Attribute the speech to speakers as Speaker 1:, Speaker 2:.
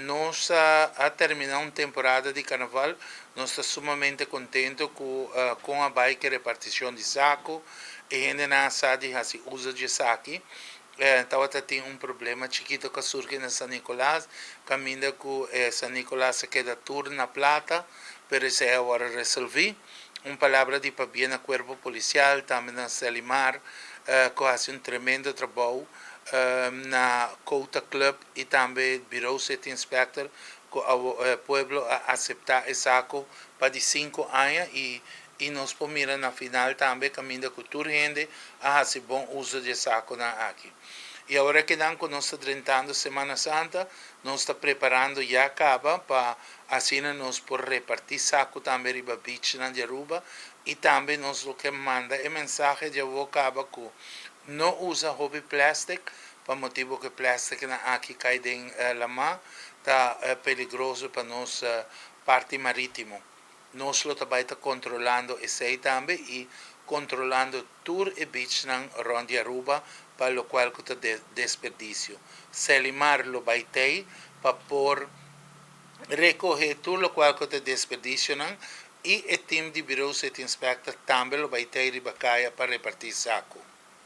Speaker 1: nós a terminar uma temporada de carnaval, nós estamos sumamente contentes com a bike repartição de saco e ainda não sabe se usa de saque. Então tem um problema chiquito que surge na São Nicolás, caminha com São Nicolás se queda turno na plata, per isso agora resolvi. Uma palavra de para na corpo policial, também na Selimar, que faz um tremendo trabalho na Couta Club e também Bureau City Inspector, que o pueblo aceitar esse saco para de 5 anos e nós podemos na final também caminho com toda gente a fazer bom uso de saco na aqui. E agora que nós estamos tratando Semana Santa, nós estamos preparando já acaba para assim nós por repartir saco também riba beach na Jaruba e também nós o que manda é mensagem de vou acaba com não usa hobby plástico para motivo que plástico na aqui cai em la mar tá perigoso para nós parte marítimo. Nós lo também controlando isso aí também e controlando tour e beach na ronda Aruba para lo qual que desperdício. Selimar lo baitei para por recolher tudo lo qual que desperdício e o time de Bureau City Inspector também lo baitei ribacaia para repartir saco.